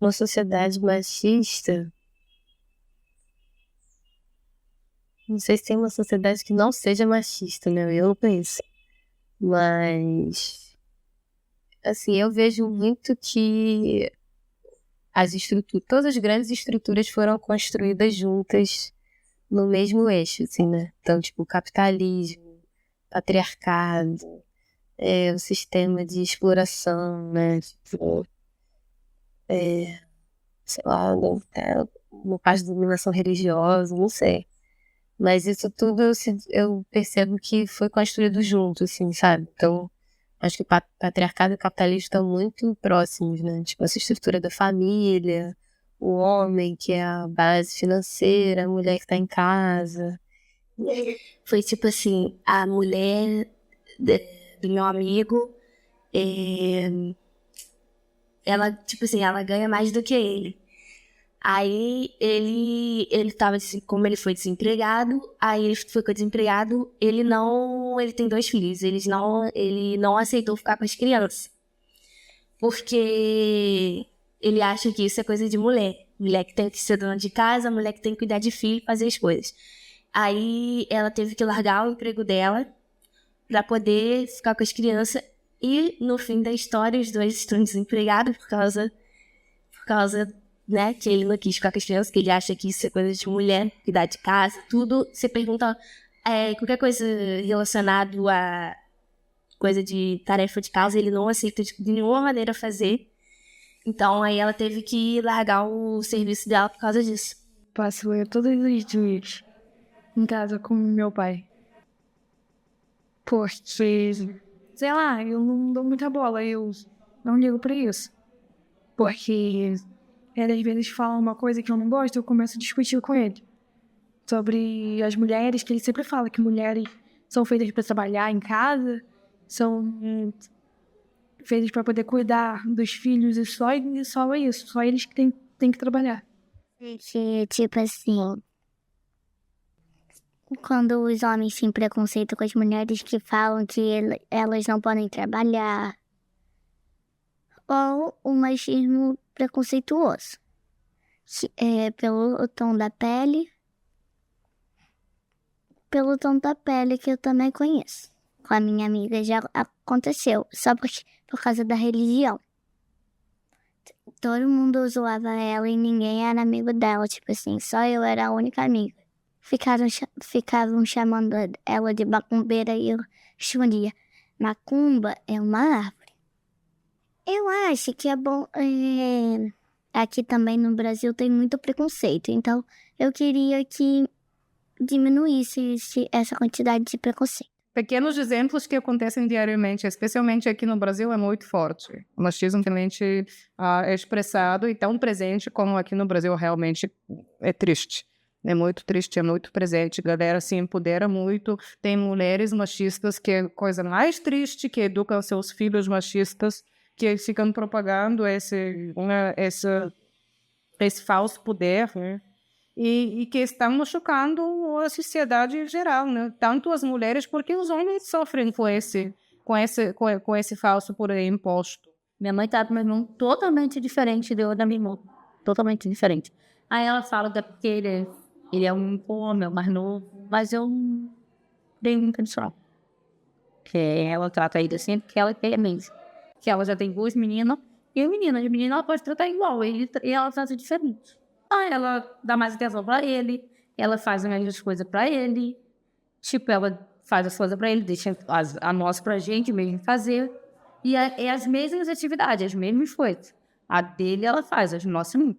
uma sociedade machista, não sei se tem uma sociedade que não seja machista, né? Eu não conheço. Mas, assim, eu vejo muito que todas as grandes estruturas foram construídas juntas no mesmo eixo, assim, né? Então, tipo, capitalismo, patriarcado, o sistema de exploração, né? Tipo, sei lá, no caso de dominação religiosa, não sei. Mas isso tudo eu percebo que foi construído junto, assim, sabe? Então, acho que o patriarcado e o capitalismo estão muito próximos, né? Tipo, essa estrutura da família, o homem que é a base financeira, a mulher que tá em casa. Foi tipo assim, a mulher do meu amigo, ela, tipo assim, ela ganha mais do que ele. Aí ele tava, como ele foi desempregado, aí ele ficou desempregado, ele tem 2 filhos, ele não aceitou ficar com as crianças. Porque ele acha que isso é coisa de mulher. Mulher que tem que ser dona de casa, mulher que tem que cuidar de filho e fazer as coisas. Aí ela teve que largar o emprego dela pra poder ficar com as crianças. E no fim da história, os dois estão desempregados por causa, né, que ele não quis ficar com as crianças, que ele acha que isso é coisa de mulher, cuidar de casa, tudo. Você pergunta qualquer coisa relacionado a coisa de tarefa de casa, ele não aceita de nenhuma maneira fazer. Então aí ela teve que largar o serviço dela por causa disso. Passo eu todos os dias em casa com meu pai. Porque, sei lá, eu não dou muita bola, eu não ligo pra isso. Porque ele às vezes fala uma coisa que eu não gosto, eu começo a discutir com ele. Sobre as mulheres, que ele sempre fala que mulheres são feitas para trabalhar em casa, são feitas para poder cuidar dos filhos e só é isso, só eles que têm que trabalhar. Que, tipo assim, quando os homens têm preconceito com as mulheres que falam que elas não podem trabalhar, ou o machismo preconceituoso, que é pelo tom da pele que eu também conheço. Com a minha amiga já aconteceu, só por causa da religião. Todo mundo zoava ela e ninguém era amigo dela, tipo assim, só eu era a única amiga. Ficavam chamando ela de macumbeira e eu respondia, macumba é uma árvore. Eu acho que é bom. Aqui também no Brasil tem muito preconceito, então eu queria que diminuísse essa quantidade de preconceito. Pequenos exemplos que acontecem diariamente, especialmente aqui no Brasil, é muito forte. O machismo realmente é expressado e tão presente como aqui no Brasil realmente é triste. É muito triste, é muito presente. A galera se empodera muito. Tem mulheres machistas que é a coisa mais triste, que educam seus filhos machistas, que ficam propagando esse falso poder, né? E que estão machucando a sociedade em geral, né? Tanto as mulheres, porque os homens sofrem com esse falso poder imposto. Minha mãe tá com meu irmão totalmente diferente da minha irmã. Totalmente diferente. Aí ela fala que é porque ele é um homem, mais novo, mas eu não dei muita atenção. Que ela trata ele assim, porque ela é mesmo. Que ela já tem 2 meninas, e as meninas ela pode tratar igual, e ela trata diferente. Aí ela dá mais atenção pra ele, ela faz as coisas pra ele, tipo, ela faz as coisas pra ele, deixa a nossa pra gente mesmo fazer, e é as mesmas atividades, as mesmas coisas. A dele ela faz, as nossas não.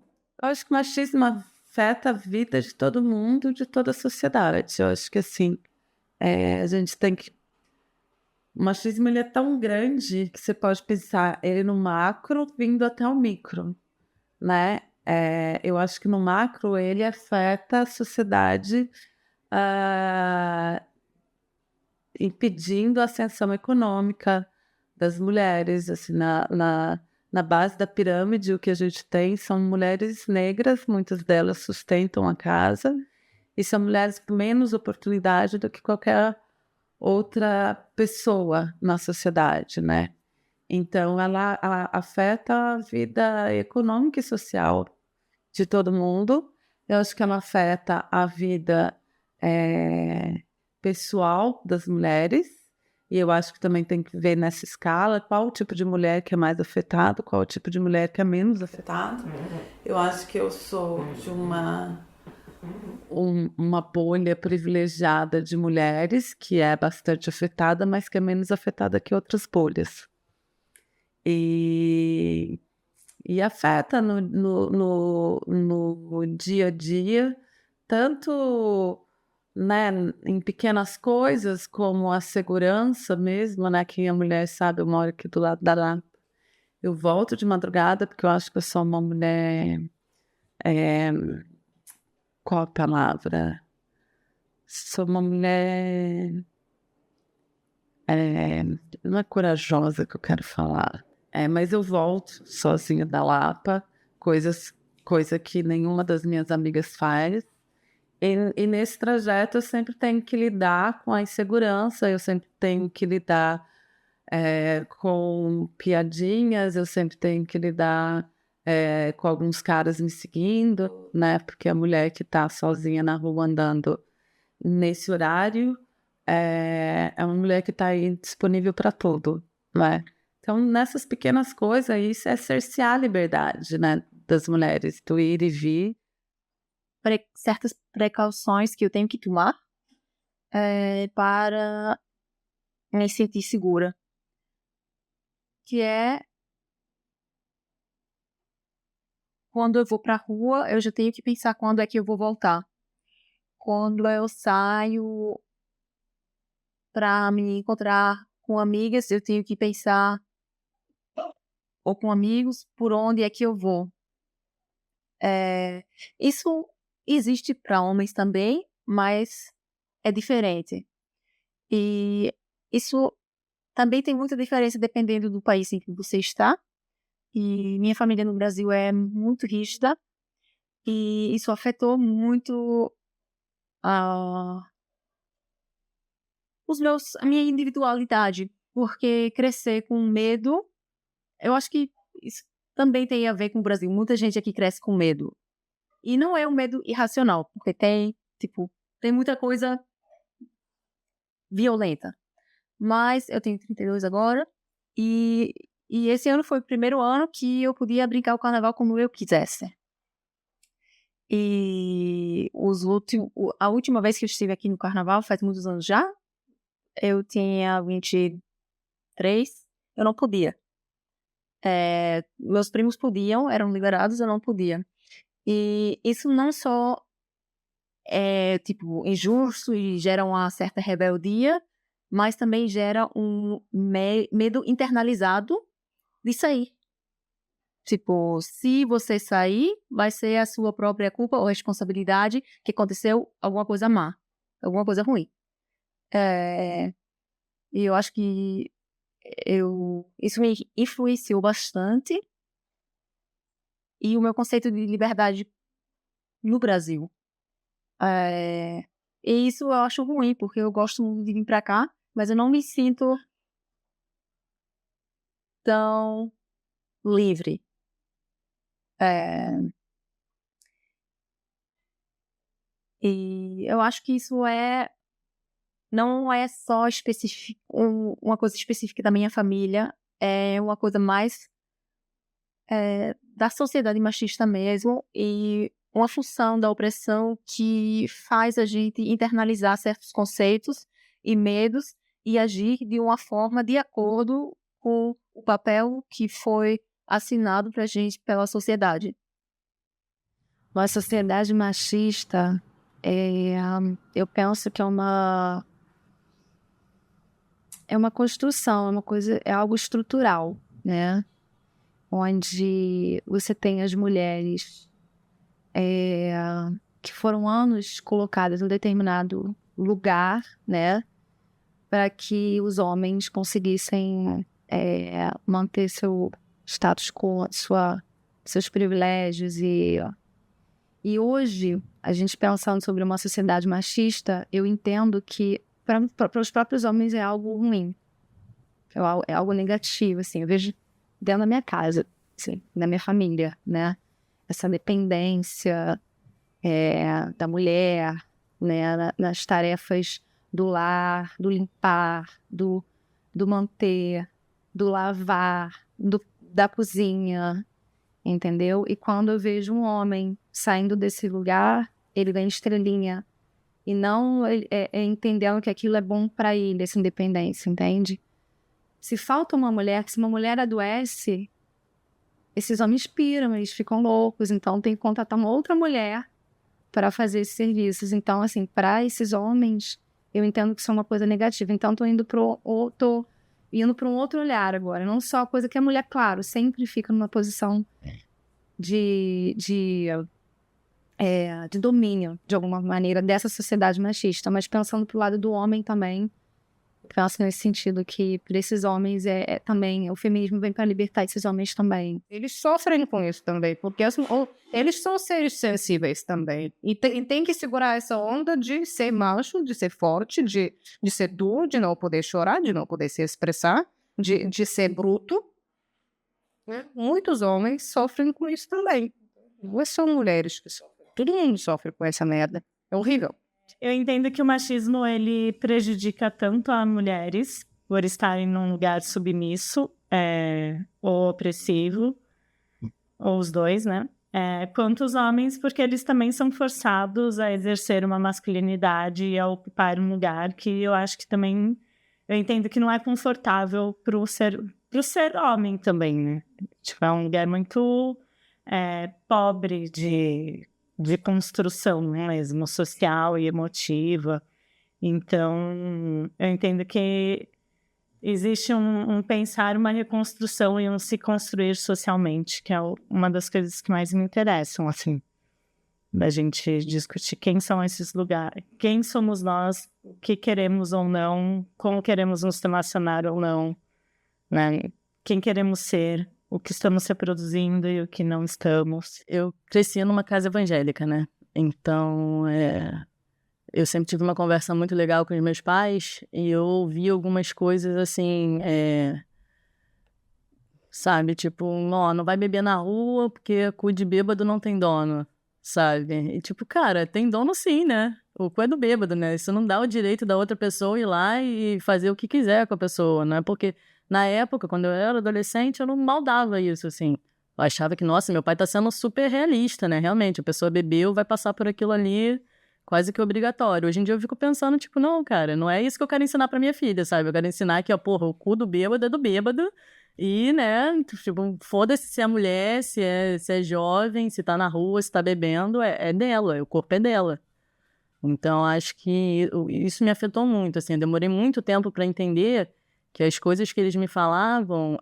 Eu acho que o machismo afeta a vida de todo mundo, de toda a sociedade. Eu acho que, assim, a gente tem que... O machismo, ele é tão grande que você pode pensar ele no macro vindo até o micro, né? Eu acho que no macro ele afeta a sociedade impedindo a ascensão econômica das mulheres. Assim, na base da pirâmide, o que a gente tem são mulheres negras, muitas delas sustentam a casa, e são mulheres com menos oportunidade do que qualquer outra pessoa na sociedade, né? Então, ela afeta a vida econômica e social de todo mundo. Eu acho que ela afeta a vida pessoal das mulheres. E eu acho que também tem que ver nessa escala qual o tipo de mulher que é mais afetado, qual o tipo de mulher que é menos afetado. Eu acho que eu sou de uma bolha privilegiada de mulheres que é bastante afetada, mas que é menos afetada que outras bolhas. E afeta no dia a dia, tanto, né, em pequenas coisas, como a segurança mesmo, né? Quem é mulher sabe, eu moro aqui do lado da Lapa. Eu volto de madrugada porque eu acho que eu sou uma mulher... qual a palavra? Sou uma mulher... não é corajosa que eu quero falar. Mas eu volto sozinha da Lapa, coisa que nenhuma das minhas amigas faz. E nesse trajeto eu sempre tenho que lidar com a insegurança, eu sempre tenho que lidar com piadinhas, eu sempre tenho que lidar com alguns caras me seguindo, né? Porque a mulher que está sozinha na rua andando nesse horário é uma mulher que está aí disponível para tudo, né? Então, nessas pequenas coisas, isso é cercear a liberdade, né, das mulheres, do ir e vir. Certas precauções que eu tenho que tomar para me sentir segura. Que é quando eu vou pra rua, eu já tenho que pensar quando é que eu vou voltar. Quando eu saio para me encontrar com amigas, eu tenho que pensar, ou com amigos, por onde é que eu vou. Isso existe para homens também, mas é diferente. E isso também tem muita diferença dependendo do país em que você está. E minha família no Brasil é muito rígida e isso afetou muito a minha individualidade, porque crescer com medo, eu acho que isso também tem a ver com o Brasil. Muita gente aqui cresce com medo. E não é um medo irracional, porque tem muita coisa violenta. Mas eu tenho 32 agora e esse ano foi o primeiro ano que eu podia brincar o carnaval como eu quisesse. E a última vez que eu estive aqui no carnaval, faz muitos anos já, eu tinha 23, eu não podia. Meus primos podiam, eram liberados, eu não podia. E isso não só é, injusto e gera uma certa rebeldia, mas também gera um medo internalizado de sair. Se você sair, vai ser a sua própria culpa ou responsabilidade que aconteceu alguma coisa má, alguma coisa ruim. E eu acho que isso me influenciou bastante e o meu conceito de liberdade no Brasil. E isso eu acho ruim, porque eu gosto muito de vir pra cá, mas eu não me sinto tão livre. E eu acho que isso não é só uma coisa específica da minha família, é uma coisa mais da sociedade machista mesmo, e uma função da opressão que faz a gente internalizar certos conceitos e medos e agir de uma forma de acordo com o papel que foi assinado pra gente pela sociedade. Uma sociedade machista, eu penso que é uma construção, é algo estrutural, né? Onde você tem as mulheres que foram anos colocadas em um determinado lugar, né? Para que os homens conseguissem manter seu status quo, seus privilégios. E hoje, a gente pensando sobre uma sociedade machista, eu entendo que para os próprios homens é algo ruim. é algo negativo, assim, eu vejo dentro da minha casa, assim, na minha família, né? Essa dependência da mulher, né? Nas tarefas do lar, do limpar, do manter, do lavar, da cozinha, entendeu? E quando eu vejo um homem saindo desse lugar, ele ganha estrelinha. E não entendendo que aquilo é bom para ele, essa independência, entende? Se falta uma mulher, se uma mulher adoece, esses homens piram, eles ficam loucos. Então tem que contratar uma outra mulher para fazer esses serviços. Então, assim, para esses homens, eu entendo que isso é uma coisa negativa. Então, tô indo para um outro olhar agora. Não só a coisa que a mulher, claro, sempre fica numa posição de domínio, de alguma maneira, dessa sociedade machista, mas pensando pro lado do homem também, penso nesse sentido que para esses homens também, o feminismo vem para libertar esses homens também. Eles sofrem com isso também, porque eles são seres sensíveis também, e tem que segurar essa onda de ser macho, de ser forte, de ser duro, de não poder chorar, de não poder se expressar, de ser bruto. Muitos homens sofrem com isso também. Não são mulheres que sofrem. Todo mundo sofre com essa merda. É horrível. Eu entendo que o machismo, ele prejudica tanto as mulheres, por estarem num lugar submisso, ou opressivo, ou os dois, né? Quanto os homens, porque eles também são forçados a exercer uma masculinidade e a ocupar um lugar que eu acho que também... Eu entendo que não é confortável pro ser homem também, né? Tipo, é um lugar muito pobre de construção mesmo, social e emotiva. Então, eu entendo que existe um pensar, uma reconstrução e um se construir socialmente, que é uma das coisas que mais me interessam, assim, da gente discutir quem são esses lugares, quem somos nós, o que queremos ou não, como queremos nos relacionar ou não, né? Quem queremos ser, o que estamos reproduzindo e o que não estamos. Eu cresci numa casa evangélica, né? Então, eu sempre tive uma conversa muito legal com os meus pais e eu ouvi algumas coisas assim, sabe? Tipo, não vai beber na rua porque cu de bêbado não tem dono, sabe? E tipo, cara, tem dono sim, né? O cu é do bêbado, né? Isso não dá o direito da outra pessoa ir lá e fazer o que quiser com a pessoa, né? Porque na época, quando eu era adolescente, eu não maldava isso, assim. Eu achava que, nossa, meu pai tá sendo super realista, né? Realmente, a pessoa bebeu, vai passar por aquilo ali quase que obrigatório. Hoje em dia eu fico pensando, tipo, não, cara, não é isso que eu quero ensinar pra minha filha, sabe? Eu quero ensinar que, ó, porra, o cu do bêbado é do bêbado e, né, tipo, foda-se se é mulher, se é jovem, se tá na rua, se tá bebendo, é dela, o corpo é dela. Então, acho que isso me afetou muito, assim, eu demorei muito tempo pra entender que as coisas que eles me falavam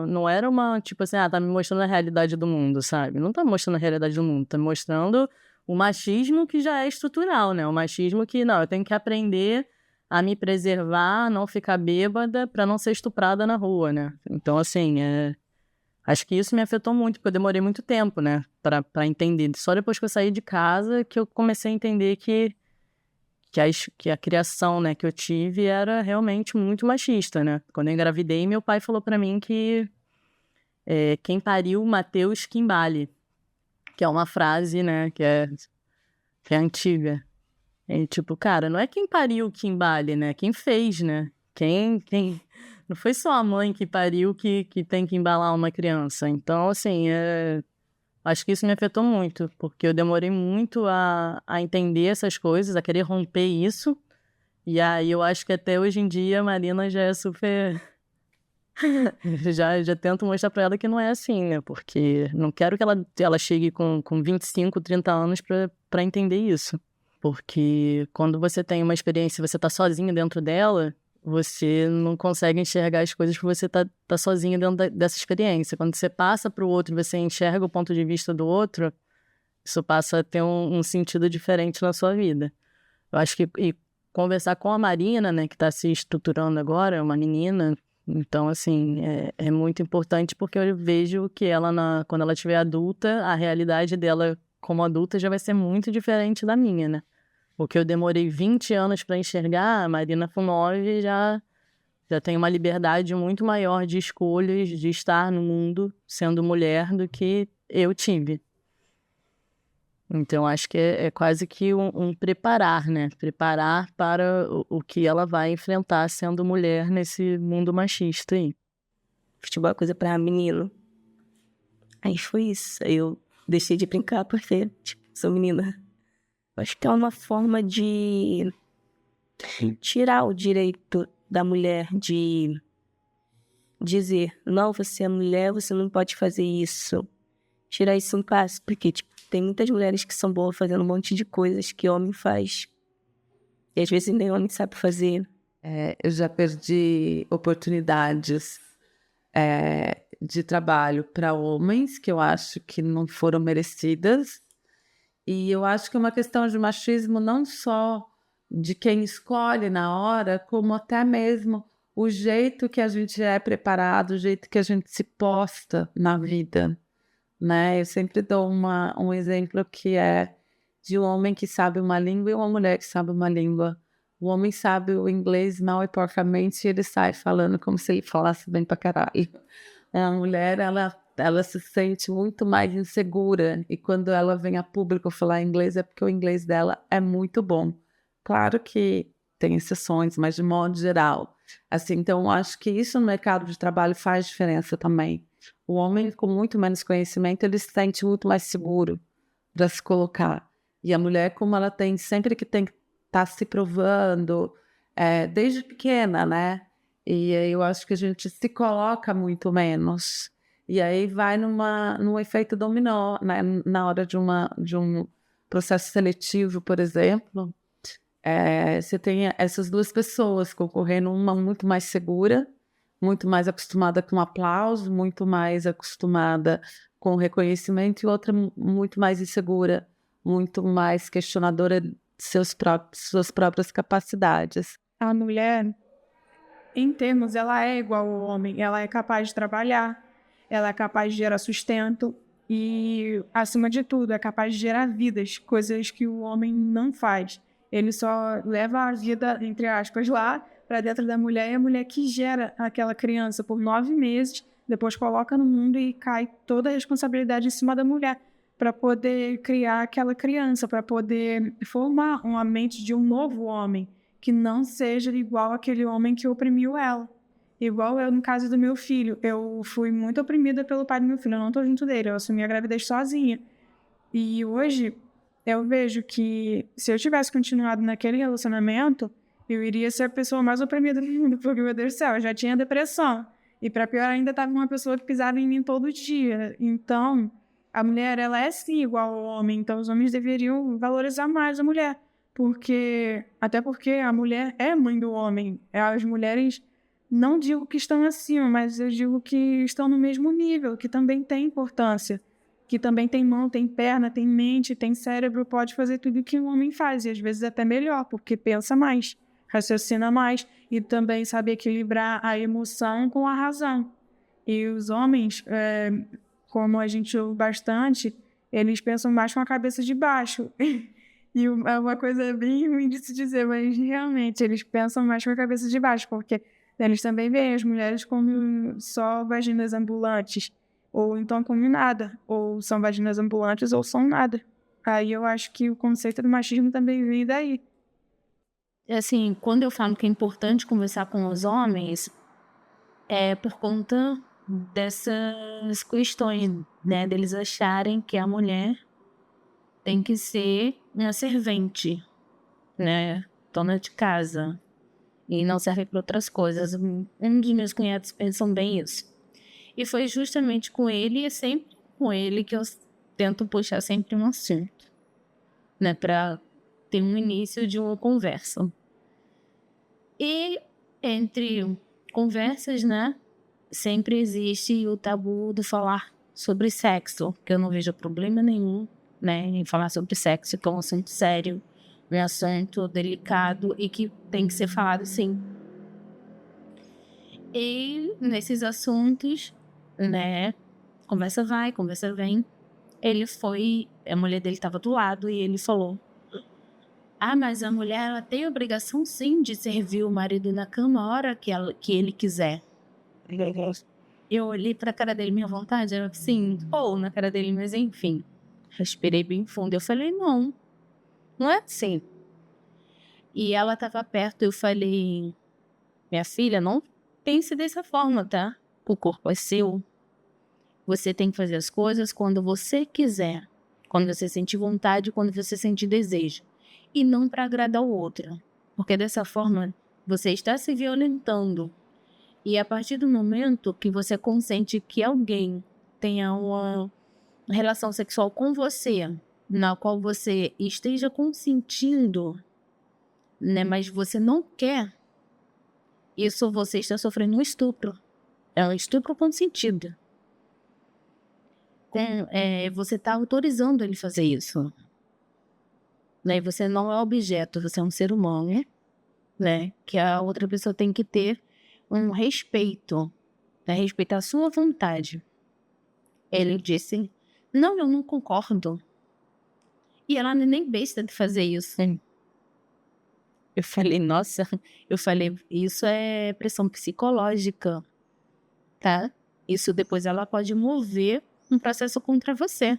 não era uma, tipo assim, tá me mostrando a realidade do mundo, sabe? Não tá me mostrando a realidade do mundo, tá me mostrando o machismo que já é estrutural, né? O machismo que, não, eu tenho que aprender a me preservar, não ficar bêbada pra não ser estuprada na rua, né? Então, assim, acho que isso me afetou muito, porque eu demorei muito tempo, né, pra entender. Só depois que eu saí de casa que eu comecei a entender que a criação, né, que eu tive era realmente muito machista, né? Quando eu engravidei, meu pai falou pra mim que quem pariu Mateus que embale, que é uma frase, né, que é antiga. E, tipo, cara, não é quem pariu que embale, né? Quem fez, né? Quem... Não foi só a mãe que pariu que tem que embalar uma criança. Então, assim, acho que isso me afetou muito, porque eu demorei muito a entender essas coisas, a querer romper isso. E aí eu acho que até hoje em dia a Marina já é super... já tento mostrar pra ela que não é assim, né? Porque não quero que ela chegue com 25, 30 anos pra entender isso. Porque quando você tem uma experiência e você tá sozinho dentro dela, você não consegue enxergar as coisas porque você tá sozinho dentro dessa experiência. Quando você passa pro outro e você enxerga o ponto de vista do outro, isso passa a ter um sentido diferente na sua vida. Eu acho que e conversar com a Marina, né, que tá se estruturando agora, é uma menina, então, assim, é muito importante porque eu vejo que ela, quando ela estiver adulta, a realidade dela como adulta já vai ser muito diferente da minha, né? O que eu demorei 20 anos para enxergar, a Marina com 9 já já tem uma liberdade muito maior de escolhas, de estar no mundo sendo mulher do que eu tive. Então, acho que é quase que um preparar, né? Preparar para o que ela vai enfrentar sendo mulher nesse mundo machista aí. Futebol é coisa pra menino. Aí foi isso. Aí eu deixei de brincar porque, tipo, sou menina. Acho que é uma forma de tirar o direito da mulher de dizer, não, você é mulher, você não pode fazer isso. Tirar isso em paz, porque, tipo, tem muitas mulheres que são boas fazendo um monte de coisas que homem faz. E às vezes nem homem sabe fazer. Eu já perdi oportunidades de trabalho para homens que eu acho que não foram merecidas. E eu acho que é uma questão de machismo não só de quem escolhe na hora, como até mesmo o jeito que a gente é preparado, o jeito que a gente se posta na vida, né? Eu sempre dou um exemplo que é de um homem que sabe uma língua e uma mulher que sabe uma língua. O homem sabe o inglês mal e porcamente e ele sai falando como se ele falasse bem pra caralho. A mulher, ela se sente muito mais insegura e quando ela vem a público falar inglês é porque o inglês dela é muito bom. Claro que tem exceções, mas de modo geral. Assim, então, eu acho que isso no mercado de trabalho faz diferença também. O homem com muito menos conhecimento, ele se sente muito mais seguro para se colocar. E a mulher, como ela tem sempre que tem que estar se provando, desde pequena, né? E aí eu acho que a gente se coloca muito menos. E aí vai num efeito dominó, né? Na hora de um processo seletivo, por exemplo, você tem essas duas pessoas concorrendo, uma muito mais segura, muito mais acostumada com aplauso, muito mais acostumada com reconhecimento, e outra muito mais insegura, muito mais questionadora de suas próprias capacidades. A mulher, em termos, ela é igual ao homem. Ela é capaz de trabalhar, ela é capaz de gerar sustento e, acima de tudo, é capaz de gerar vidas, coisas que o homem não faz. Ele só leva a vida, entre aspas, lá para dentro da mulher, e a mulher que gera aquela criança por 9 meses, depois coloca no mundo e cai toda a responsabilidade em cima da mulher para poder criar aquela criança, para poder formar uma mente de um novo homem, que não seja igual àquele homem que oprimiu ela. Igual eu, no caso do meu filho. Eu fui muito oprimida pelo pai do meu filho, eu não estou junto dele, eu assumi a gravidez sozinha. E hoje eu vejo que se eu tivesse continuado naquele relacionamento, eu iria ser a pessoa mais oprimida do mundo, porque, meu Deus do céu, eu já tinha depressão. E para pior ainda, estava uma pessoa que pisava em mim todo dia. Então, a mulher, ela é sim igual ao homem, então os homens deveriam valorizar mais a mulher. Até porque a mulher é mãe do homem. As mulheres, não digo que estão acima, mas eu digo que estão no mesmo nível, que também tem importância. Que também tem mão, tem perna, tem mente, tem cérebro, pode fazer tudo que um homem faz, e às vezes até melhor, porque pensa mais, raciocina mais, e também sabe equilibrar a emoção com a razão. E os homens, como a gente ouve bastante, eles pensam mais com a cabeça de baixo. E é uma coisa bem ruim de se dizer, mas realmente eles pensam mais com a cabeça de baixo, porque eles também veem as mulheres como só vaginas ambulantes, ou então como nada, ou são vaginas ambulantes ou são nada. Aí eu acho que o conceito do machismo também vem daí. Assim, quando eu falo que é importante conversar com os homens, é por conta dessas questões, né? Deles acharem que a mulher tem que ser a servente, né? Dona de casa. E não serve para outras coisas. Um dos meus cunhados pensam bem isso. E foi justamente com ele, e é sempre com ele, que eu tento puxar sempre um assunto, né? Para ter um início de uma conversa. E entre conversas, né? Sempre existe o tabu de falar sobre sexo, que eu não vejo problema nenhum, né, em falar sobre sexo, que é um assunto sério, um assunto delicado e que tem que ser falado sim. E nesses assuntos, né, conversa vai, conversa vem, a mulher dele estava do lado e ele falou, Ah, mas a mulher ela tem obrigação sim de servir o marido na cama a hora que ele quiser. Eu olhei pra cara dele, minha vontade era assim, ou na cara dele, mas enfim. Respirei bem fundo. Eu falei, não, não é assim. E ela tava perto, eu falei, minha filha, não pense dessa forma, tá? O corpo é seu. Você tem que fazer as coisas quando você quiser. Quando você sentir vontade, quando você sentir desejo. E não para agradar o outro. Porque dessa forma, você está se violentando. E a partir do momento que você consente que alguém tenha uma relação sexual com você, na qual você esteja consentindo, né, mas você não quer, isso você está sofrendo um estupro. É um estupro consentido. Você está autorizando ele fazer isso. Né? Você não é objeto, você é um ser humano, né? Que a outra pessoa tem que ter um respeito, né? Respeitar a sua vontade. Ele disse, não, eu não concordo. E ela nem besta de fazer isso. Eu falei, nossa, isso é pressão psicológica, tá? Isso depois ela pode mover um processo contra você.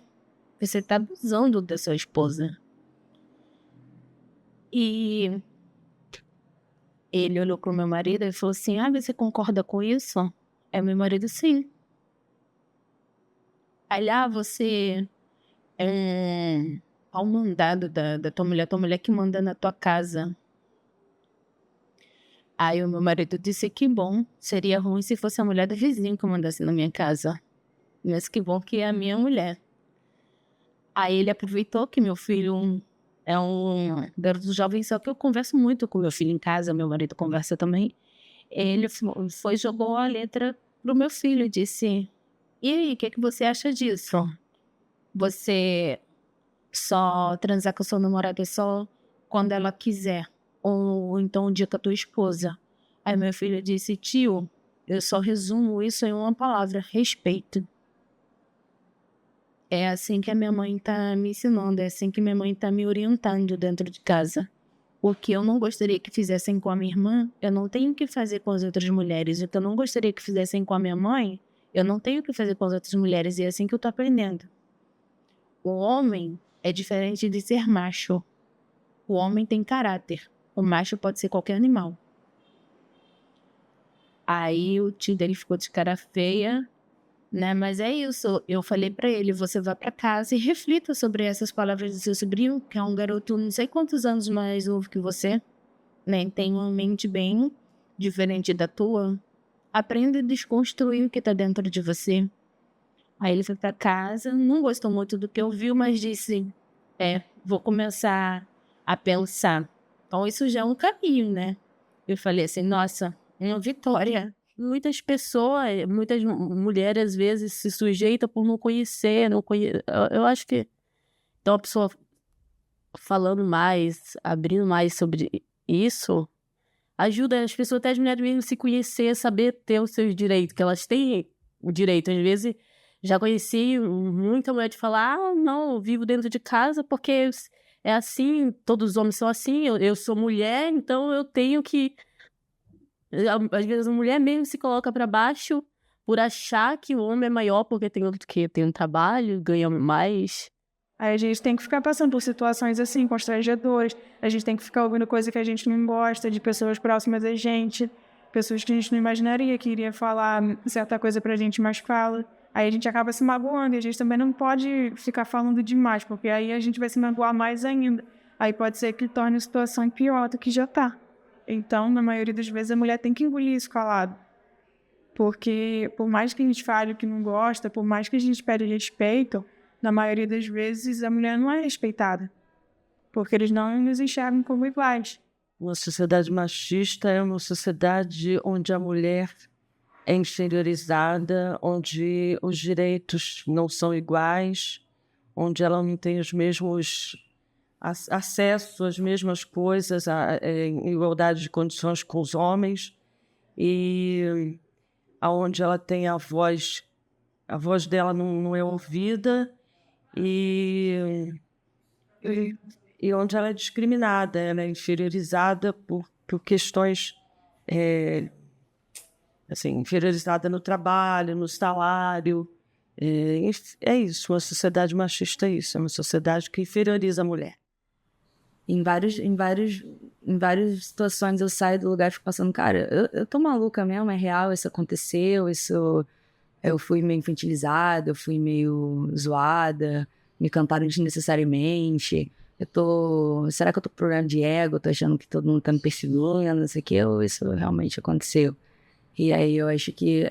Você tá abusando da sua esposa. E ele olhou pro meu marido e falou assim, você concorda com isso? É meu marido, sim. Aí, você é ao mandado da tua mulher que manda na tua casa. Aí o meu marido disse que bom, seria ruim se fosse a mulher do vizinho que mandasse na minha casa. Mas que bom que é a minha mulher. Aí ele aproveitou que meu filho é um garoto jovem, só que eu converso muito com meu filho em casa, meu marido conversa também. Ele jogou a letra pro meu filho e disse, e aí, o que você acha disso? Você só transar com a sua namorada só quando ela quiser, ou então um dia com a tua esposa. Aí meu filho disse, tio, eu só resumo isso em uma palavra, respeito. É assim que a minha mãe tá me ensinando, é assim que minha mãe tá me orientando dentro de casa. O que eu não gostaria que fizessem com a minha irmã, eu não tenho que fazer com as outras mulheres. O que eu não gostaria que fizessem com a minha mãe, eu não tenho que fazer com as outras mulheres. E é assim que eu tô aprendendo. O homem é diferente de ser macho. O homem tem caráter. O macho pode ser qualquer animal. Aí o tio dele ficou de cara feia, né? Mas é isso. Eu falei pra ele, você vá pra casa e reflita sobre essas palavras do seu sobrinho, que é um garoto não sei quantos anos mais novo que você, né? Tem uma mente bem diferente da tua. Aprenda a desconstruir o que tá dentro de você. Aí ele foi pra casa, não gostou muito do que ouviu, mas disse, vou começar a pensar. Então isso já é um caminho, né? Eu falei assim, nossa, é uma vitória. Muitas pessoas, muitas mulheres às vezes se sujeitam por não conhecer, eu acho que então a pessoa falando mais, abrindo mais sobre isso, ajuda as pessoas, até as mulheres mesmo, se conhecer, saber ter os seus direitos, que elas têm o direito. Às vezes, já conheci muita mulher de falar, não, eu vivo dentro de casa porque é assim, todos os homens são assim, eu sou mulher, então eu tenho que... Às vezes a mulher mesmo se coloca para baixo por achar que o homem é maior porque tem um trabalho, ganha mais. Aí a gente tem que ficar passando por situações assim, constrangedoras. A gente tem que ficar ouvindo coisa que a gente não gosta, de pessoas próximas a gente, pessoas que a gente não imaginaria que iria falar certa coisa pra gente, mas fala. Aí a gente acaba se magoando e a gente também não pode ficar falando demais, porque aí a gente vai se magoar mais ainda. Aí pode ser que torne a situação pior do que já tá. Então, na maioria das vezes, a mulher tem que engolir isso calado. Porque por mais que a gente fale o que não gosta, por mais que a gente pede respeito, na maioria das vezes a mulher não é respeitada. Porque eles não nos enxergam como iguais. Uma sociedade machista é uma sociedade onde a mulher é inferiorizada, onde os direitos não são iguais, onde ela não tem os mesmos acesso às mesmas coisas, em igualdade de condições com os homens, e aonde ela tem a voz dela não é ouvida, e e onde ela é discriminada, ela é inferiorizada por questões, assim, inferiorizada no trabalho, no salário. É isso, uma sociedade machista é isso, é uma sociedade que inferioriza a mulher. Em várias situações eu saio do lugar e fico pensando, cara, eu tô maluca mesmo, é real, isso aconteceu, eu fui meio infantilizada, eu fui meio zoada, me cantaram desnecessariamente, será que eu tô com problema de ego, eu tô achando que todo mundo tá me perseguindo, não sei o que, ou isso realmente aconteceu? E aí eu acho que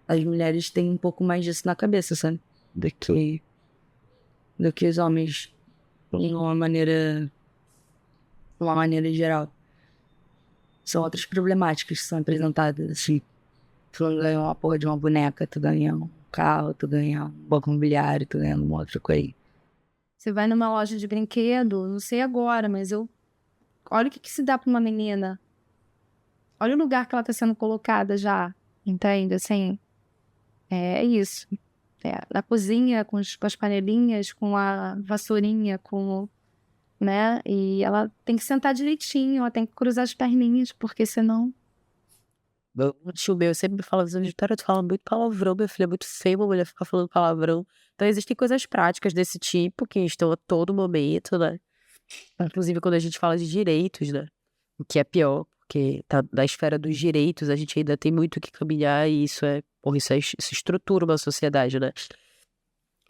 as mulheres têm um pouco mais disso na cabeça, sabe? Do que os homens, de uma maneira geral. São outras problemáticas que são apresentadas, assim. Tu não ganha uma porra de uma boneca, tu ganha um carro, tu ganha um banco imobiliário, tu ganha uma outra coisa. Você vai numa loja de brinquedo, não sei agora, mas olha o que se dá pra uma menina. Olha o lugar que ela tá sendo colocada já, entende? Assim, é isso. Na cozinha, com as panelinhas, com a vassourinha, né? E ela tem que sentar direitinho, ela tem que cruzar as perninhas, porque senão... O tio meu sempre fala assim, Vitória, tu fala muito palavrão, minha filha, é muito feio uma mulher ficar falando palavrão. Então existem coisas práticas desse tipo que estão a todo momento, né? Inclusive quando a gente fala de direitos, né? O que é pior, porque tá na esfera dos direitos, a gente ainda tem muito o que caminhar e isso estrutura uma sociedade, né?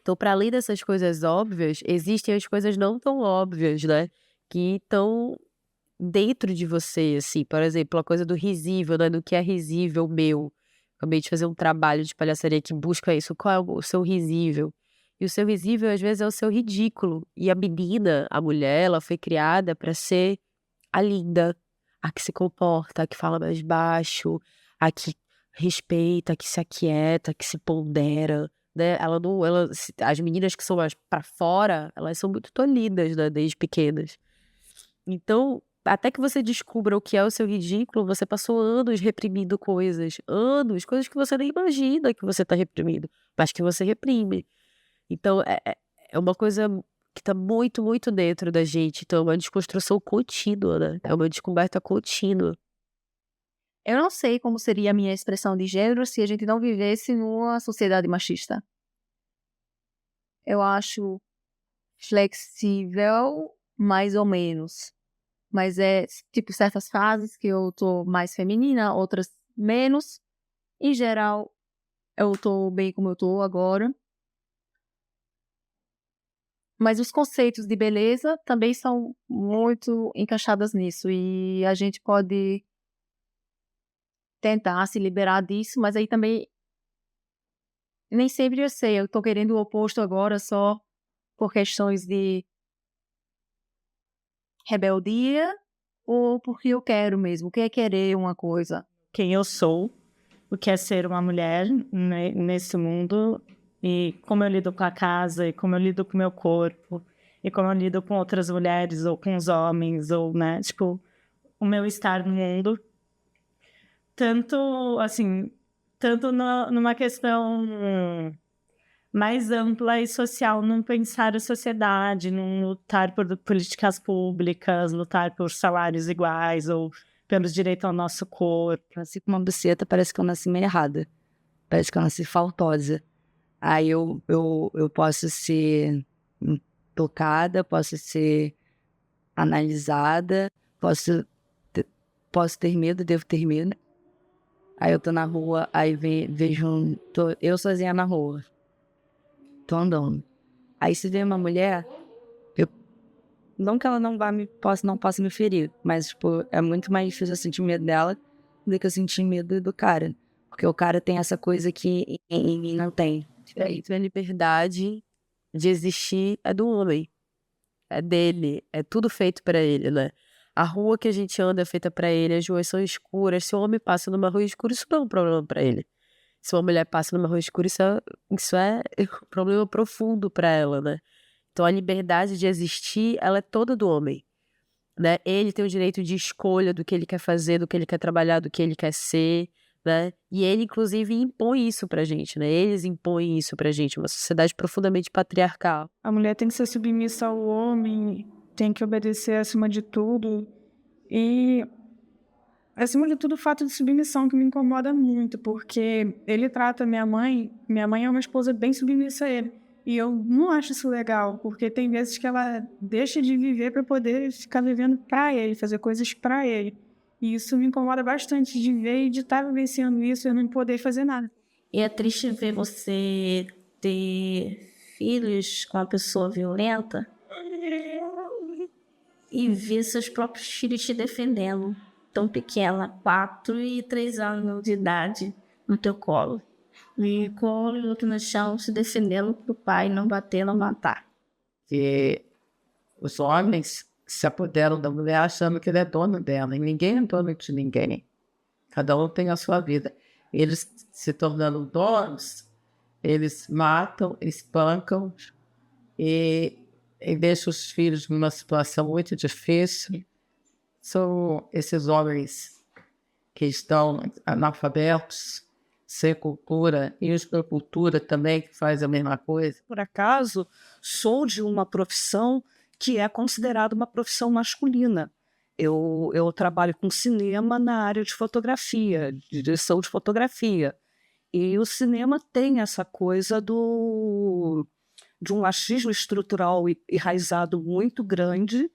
Então, para além dessas coisas óbvias, existem as coisas não tão óbvias, né? Que estão dentro de você, assim. Por exemplo, a coisa do risível, né? Do que é risível meu. Acabei de fazer um trabalho de palhaçaria que busca isso. Qual é o seu risível? E o seu risível, às vezes, é o seu ridículo. E a menina, a mulher, ela foi criada para ser a linda, a que se comporta, a que fala mais baixo, a que respeita, a que se aquieta, a que se pondera, né? As meninas que são mais pra fora, elas são muito tolhidas, né? Desde pequenas. Então, até que você descubra o que é o seu ridículo, você passou anos reprimindo coisas que você nem imagina que você tá reprimindo, mas que você reprime. Então, é uma coisa que tá muito, muito dentro da gente. Então, é uma desconstrução contínua, né? É uma descoberta contínua. Eu não sei como seria a minha expressão de gênero se a gente não vivesse numa sociedade machista. Eu acho flexível, mais ou menos. Mas é, tipo, certas fases que eu tô mais feminina, outras menos. Em geral, eu tô bem como eu tô agora. Mas os conceitos de beleza também são muito encaixados nisso. E a gente pode tentar se liberar disso, mas aí também nem sempre eu sei. Eu tô querendo o oposto agora só por questões de rebeldia ou porque eu quero mesmo. O que é querer uma coisa? Quem eu sou, o que é ser uma mulher nesse mundo, e como eu lido com a casa, e como eu lido com o meu corpo, e como eu lido com outras mulheres, ou com os homens, ou, né, tipo, o meu estar no mundo. Tanto, assim, numa questão mais ampla e social, num pensar a sociedade, num lutar por políticas públicas, lutar por salários iguais, ou pelos direitos ao nosso corpo. Nasci com uma buceta, parece que eu nasci meio errada. Parece que eu nasci faltosa. Aí eu posso ser tocada, posso ser analisada, posso ter medo, devo ter medo. Aí eu tô na rua, aí vejo eu sozinha na rua. Tô andando. Aí se vê uma mulher, não que ela não possa me ferir, mas, tipo, é muito mais difícil eu sentir medo dela do que eu sentir medo do cara. Porque o cara tem essa coisa que em mim não tem. A liberdade de existir é do homem. É dele. É tudo feito pra ele, né? A rua que a gente anda é feita pra ele, as ruas são escuras. Se um homem passa numa rua escura, isso não é um problema pra ele. Se uma mulher passa numa rua escura, isso é um problema profundo pra ela, né? Então a liberdade de existir, ela é toda do homem, né? Ele tem o direito de escolha do que ele quer fazer, do que ele quer trabalhar, do que ele quer ser, né? E ele, inclusive, impõe isso pra gente, né? Eles impõem isso pra gente, uma sociedade profundamente patriarcal. A mulher tem que ser submissa ao homem, tem que obedecer acima de tudo. E, acima de tudo, o fato de submissão que me incomoda muito, porque ele trata minha mãe é uma esposa bem submissa a ele. E eu não acho isso legal, porque tem vezes que ela deixa de viver para poder ficar vivendo para ele, fazer coisas para ele. E isso me incomoda bastante de ver e de estar vivenciando isso e eu não poder fazer nada. E é triste ver você ter filhos com uma pessoa violenta e ver seus próprios filhos te defendendo, tão pequena, 4 e 3 anos de idade, no teu colo. No colo e outro no chão, se defendendo pro pai não bater, não matar. Que os homens se apoderam da mulher achando que ele é dono dela, e ninguém é dono de ninguém. Cada um tem a sua vida. Eles se tornando donos, eles matam, espancam e deixam os filhos numa situação muito difícil. São esses homens que estão analfabetos, sem cultura, e os com cultura também, que faz a mesma coisa. Por acaso, sou de uma profissão que é considerada uma profissão masculina. Eu trabalho com cinema na área de fotografia, de direção de fotografia. E o cinema tem essa coisa de um machismo estrutural enraizado muito grande,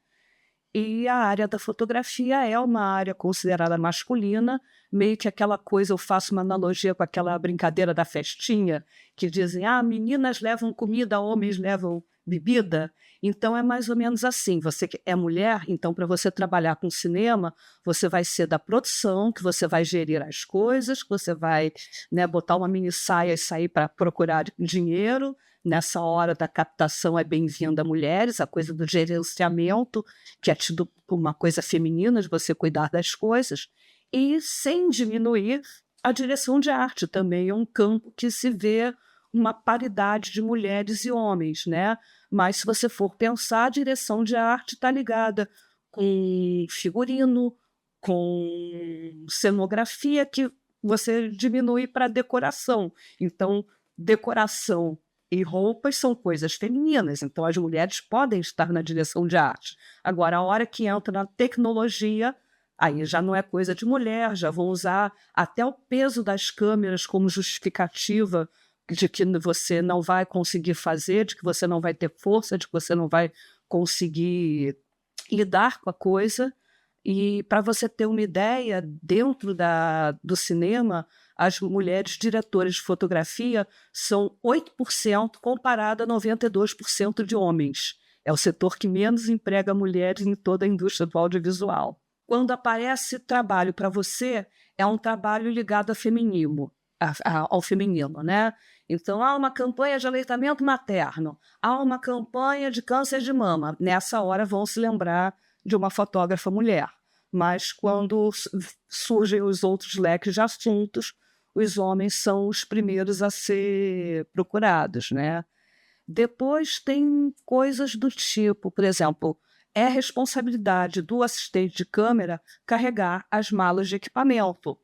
e a área da fotografia é uma área considerada masculina, meio que aquela coisa, eu faço uma analogia com aquela brincadeira da festinha, que dizem, meninas levam comida, homens levam bebida. Então é mais ou menos assim, você é mulher, então para você trabalhar com cinema, você vai ser da produção, que você vai gerir as coisas, que você vai, né, botar uma mini saia e sair para procurar dinheiro. Nessa hora da captação é bem-vinda a mulheres, a coisa do gerenciamento, que é tido uma coisa feminina, de você cuidar das coisas, e sem diminuir a direção de arte também, é um campo que se vê uma paridade de mulheres e homens, né? Mas se você for pensar, a direção de arte está ligada com figurino, com cenografia, que você diminui para decoração. Então, decoração e roupas são coisas femininas, então as mulheres podem estar na direção de arte. Agora, a hora que entra na tecnologia, aí já não é coisa de mulher, já vão usar até o peso das câmeras como justificativa de que você não vai conseguir fazer, de que você não vai ter força, de que você não vai conseguir lidar com a coisa. E para você ter uma ideia, dentro do cinema, as mulheres diretoras de fotografia são 8% comparado a 92% de homens. É o setor que menos emprega mulheres em toda a indústria do audiovisual. Quando aparece trabalho para você, é um trabalho ligado ao feminismo, ao feminino, né? Então, há uma campanha de aleitamento materno, há uma campanha de câncer de mama. Nessa hora vão se lembrar de uma fotógrafa mulher. Mas quando surgem os outros leques de assuntos, os homens são os primeiros a ser procurados, né? Depois tem coisas do tipo, por exemplo, é responsabilidade do assistente de câmera carregar as malas de equipamento.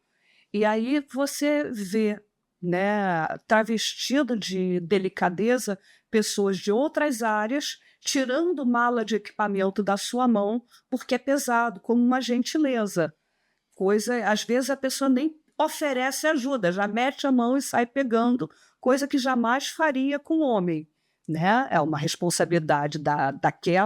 E aí você vê, né, travestido de delicadeza, pessoas de outras áreas tirando mala de equipamento da sua mão porque é pesado, como uma gentileza. Às vezes a pessoa nem oferece ajuda, já mete a mão e sai pegando, coisa que jamais faria com o homem, né? É uma responsabilidade daquele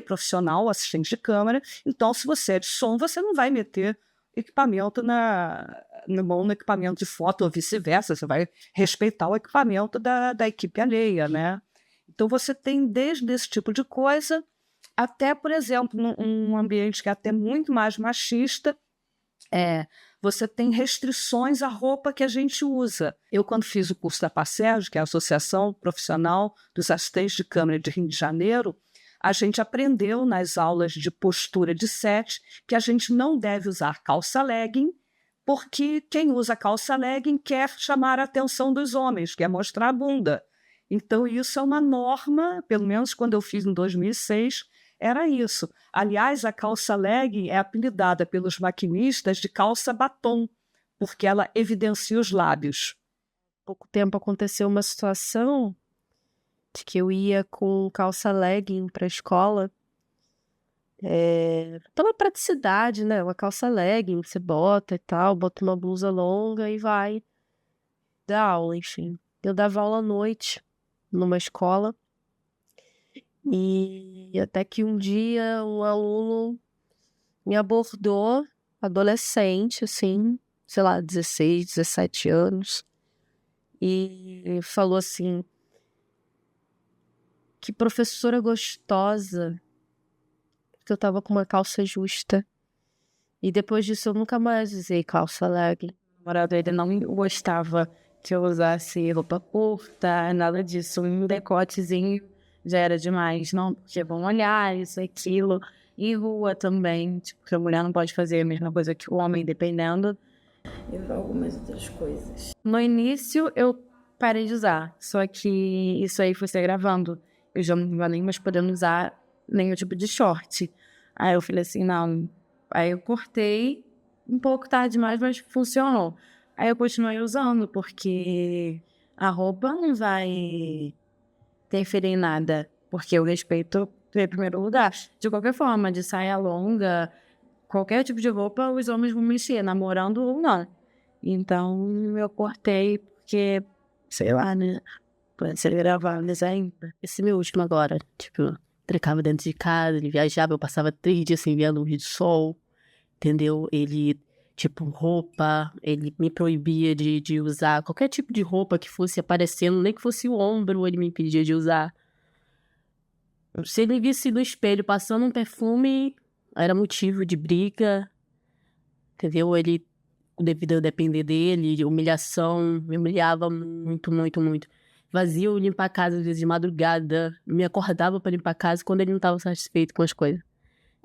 profissional, assistente de câmera. Então, se você é de som, você não vai meter equipamento na mão no equipamento de foto ou vice-versa, você vai respeitar o equipamento da equipe alheia, né? Então, você tem desde esse tipo de coisa até, por exemplo, num ambiente que é até muito mais machista, você tem restrições à roupa que a gente usa. Eu, quando fiz o curso da PASERJ, que é a Associação Profissional dos Assistentes de Câmera de Rio de Janeiro, a gente aprendeu nas aulas de postura de set que a gente não deve usar calça legging, porque quem usa calça legging quer chamar a atenção dos homens, quer mostrar a bunda. Então, isso é uma norma, pelo menos quando eu fiz em 2006, era isso. Aliás, a calça legging é apelidada pelos maquinistas de calça batom, porque ela evidencia os lábios. Há pouco tempo aconteceu uma situação de que eu ia com calça legging pra escola. Pela praticidade, né? Uma calça legging, você bota e tal, bota uma blusa longa e vai dar aula, enfim. Eu dava aula à noite numa escola e até que um dia um aluno me abordou, adolescente, assim, sei lá, 16, 17 anos, e falou assim: que professora gostosa, porque eu tava com uma calça justa. E depois disso eu nunca mais usei calça legging. O namorado, ele não gostava que eu usasse roupa curta, nada disso. Um decotezinho já era demais. Não, porque vão olhar isso, aquilo. E rua também, tipo, que a mulher não pode fazer a mesma coisa que o homem, dependendo. E algumas outras coisas. No início eu parei de usar, só que isso aí foi se agravando. Eu já não estava nem mais podendo usar nenhum tipo de short. Aí eu falei assim, não. Aí eu cortei, um pouco tarde demais, mas funcionou. Aí eu continuei usando, porque a roupa não vai interferir em nada, porque eu respeito em primeiro lugar. De qualquer forma, de saia longa, qualquer tipo de roupa, os homens vão mexer, namorando ou não. Então eu cortei, porque, sei lá, né? Pode ser gravar, mas ainda. Esse meu último agora, tipo, trancava dentro de casa, ele viajava, eu passava 3 dias sem ver a luz do sol. Entendeu? Ele, tipo, roupa, ele me proibia de usar qualquer tipo de roupa que fosse aparecendo, nem que fosse o ombro, ele me impedia de usar. Se ele visse no espelho passando um perfume, era motivo de briga, entendeu? Ele, devido a eu depender dele, de humilhação, me humilhava muito, muito, muito. Fazia eu limpar a casa, às vezes, de madrugada, me acordava pra limpar a casa quando ele não estava satisfeito com as coisas,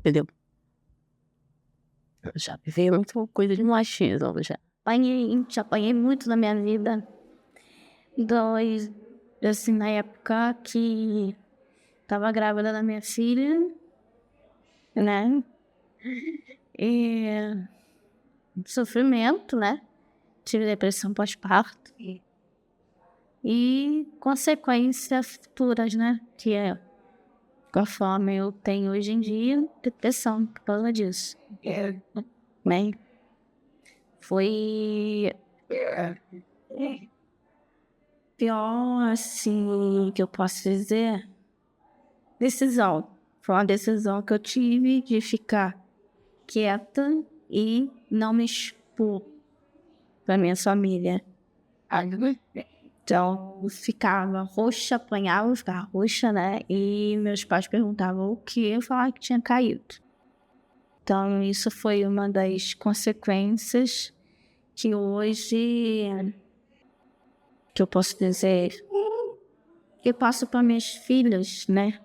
entendeu? Eu já vivi muita coisa de machismo, já. Já apanhei muito na minha vida. Assim, na época que tava grávida da minha filha, né? E sofrimento, né? Tive depressão pós-parto. E consequências futuras, né? Que é, conforme eu tenho hoje em dia, depressão por causa disso. Né? Foi pior, assim, que eu posso dizer, decisão. Foi uma decisão que eu tive de ficar quieta e não me expor pra minha família. Então, eu ficava roxa, apanhava, ficava roxa, né? E meus pais perguntavam o que, eu falava que tinha caído. Então, isso foi uma das consequências que hoje, que eu posso dizer, que eu passo para minhas filhas, né?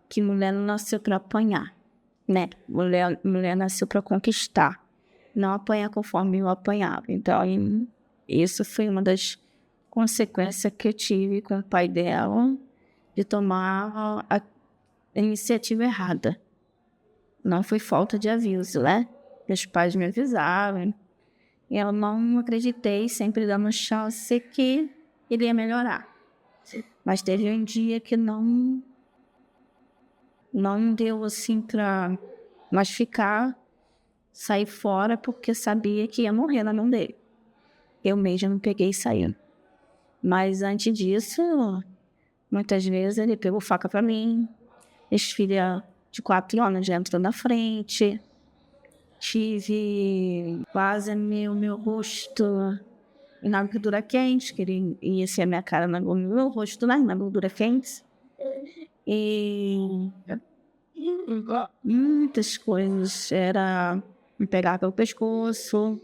Que mulher não nasceu para apanhar, né? Mulher nasceu para conquistar, não apanhar conforme eu apanhava. Então, isso foi uma das consequências que eu tive com o pai dela, de tomar a iniciativa errada. Não foi falta de aviso, né? Meus pais me avisaram. E eu não acreditei, sempre dando chance que ele ia melhorar. Mas teve um dia que não deu assim pra machucar, sair fora, porque sabia que ia morrer na mão dele. Eu mesma não peguei e saí. Mas antes disso, muitas vezes ele pegou faca pra mim. Minhas filhas de 4 anos já entrou na frente. Tive quase meu rosto na gordura quente, que ele ia ser a minha cara no meu rosto, né, na gordura quente. E muitas coisas. Era me pegar pelo pescoço,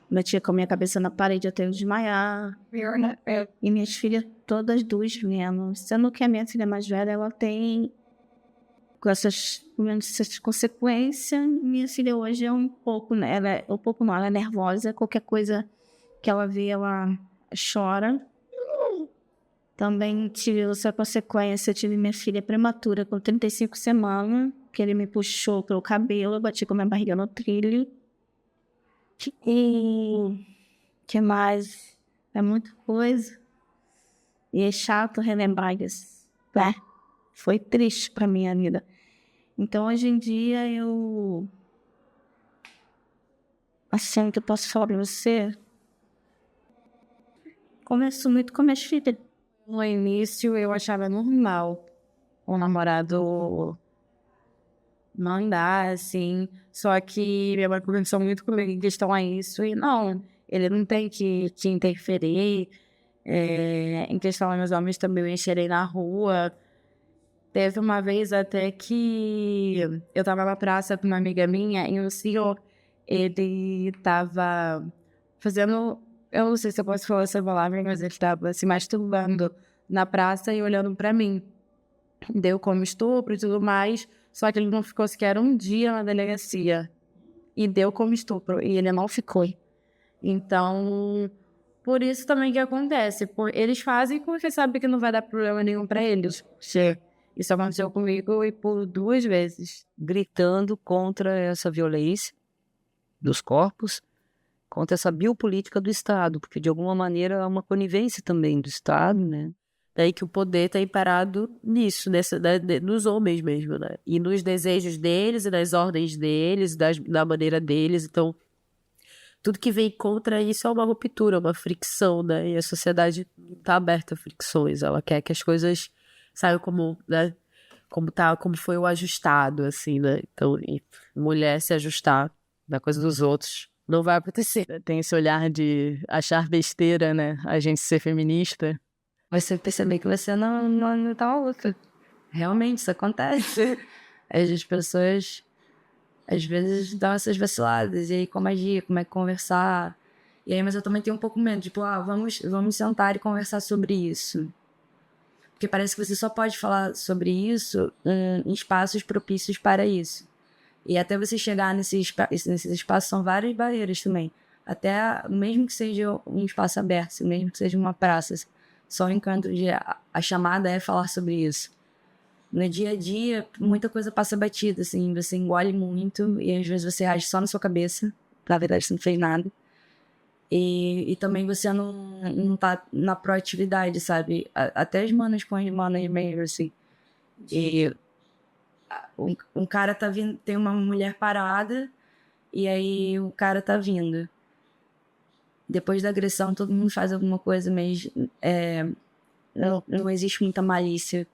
batia com a minha cabeça na parede até eu desmaiar. E minhas filhas, todas duas vendo. Sendo que a minha filha mais velha, ela tem com essas consequências. Minha filha hoje é um pouco, né? Ela é nervosa. Qualquer coisa que ela vê, ela chora. Também tive essa consequência. Tive minha filha prematura com 35 semanas, que ele me puxou pelo cabelo, eu bati com a minha barriga no trilho. E que mais? É muita coisa. E é chato relembrar isso, né? Foi triste pra minha vida. Então, hoje em dia, eu... Assim, que eu posso falar pra você... Converso muito com minhas filhas. No início, eu achava normal o namorado mandar, assim. Só que minha mãe conversou muito comigo em questão a isso. E não, ele não tem que interferir. Em questão a meus homens também, eu encherei na rua. Teve uma vez até que eu tava na praça com uma amiga minha e o senhor, ele tava fazendo... Eu não sei se eu posso falar essa palavra, mas ele tava se masturbando na praça e olhando pra mim. Deu como estupro e tudo mais, só que ele não ficou sequer um dia na delegacia. E deu como estupro, e ele não ficou. Então, por isso também que acontece. Eles fazem porque sabem que não vai dar problema nenhum pra eles. Isso aconteceu comigo e por 2 vezes. Gritando contra essa violência dos corpos, contra essa biopolítica do Estado, porque de alguma maneira é uma conivência também do Estado, né? Daí que o poder tá imparado nisso, nos homens mesmo, né? E nos desejos deles, e nas ordens deles, da maneira deles. Então, tudo que vem contra isso é uma ruptura, uma fricção, né? E a sociedade não tá aberta a fricções. Ela quer que as coisas saiam como, né? Como foi o ajustado, assim, né? Então, mulher se ajustar na coisa dos outros não vai acontecer. Tem esse olhar de achar besteira, né? A gente ser feminista. Você perceber que você não tá maluca. Realmente, isso acontece. As pessoas, às vezes, dão essas vaciladas. E aí, como agir? Como é que conversar? E aí, mas eu também tenho um pouco medo. Tipo, vamos sentar e conversar sobre isso. Porque parece que você só pode falar sobre isso em espaços propícios para isso. E até você chegar nesses espaços, são várias barreiras também. Até, mesmo que seja um espaço aberto, mesmo que seja uma praça, só o encanto de a chamada é falar sobre isso. No dia a dia, muita coisa passa batida, assim, você engole muito e às vezes você age só na sua cabeça. Na verdade, você não fez nada. E também você não tá na proatividade, sabe? Até as manas com as manas mesmo, assim. E um cara tá vindo, tem uma mulher parada, e aí o cara tá vindo. Depois da agressão, todo mundo faz alguma coisa, mas não existe muita malícia.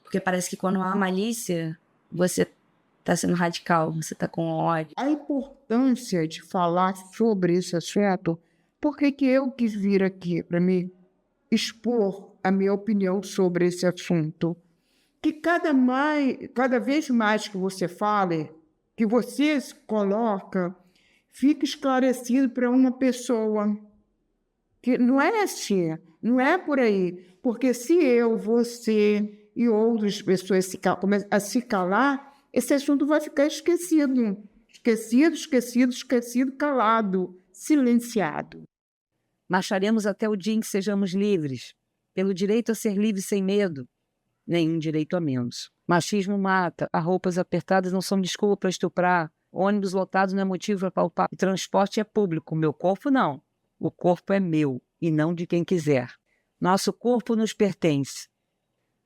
Porque parece que quando há malícia, você tá sendo radical, você tá com ódio. A importância de falar sobre esse assunto, por que eu quis vir aqui para me expor a minha opinião sobre esse assunto? Que cada vez mais que você fale, que você se coloca, fique esclarecido para uma pessoa. Que não é assim, não é por aí. Porque se eu, você e outras pessoas começam a se calar, esse assunto vai ficar esquecido. Esquecido, calado, silenciado. Marcharemos até o dia em que sejamos livres, pelo direito a ser livre sem medo. Nenhum direito a menos. Machismo mata, as roupas apertadas não são desculpa para estuprar, ônibus lotados não é motivo para palpar, e transporte é público, meu corpo não. O corpo é meu e não de quem quiser. Nosso corpo nos pertence.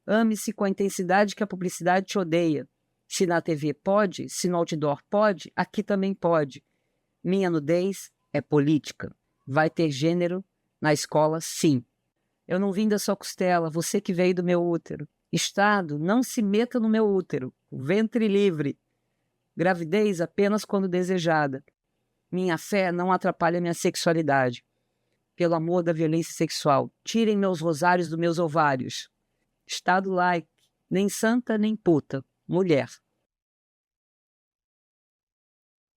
Ame-se com a intensidade que a publicidade te odeia. Se na TV pode, se no outdoor pode, aqui também pode. Minha nudez é política. Vai ter gênero na escola, sim. Eu não vim da sua costela, você que veio do meu útero. Estado, não se meta no meu útero. Ventre livre. Gravidez apenas quando desejada. Minha fé não atrapalha minha sexualidade. Pelo amor da violência sexual, tirem meus rosários dos meus ovários. Estado laico, nem santa nem puta, mulher.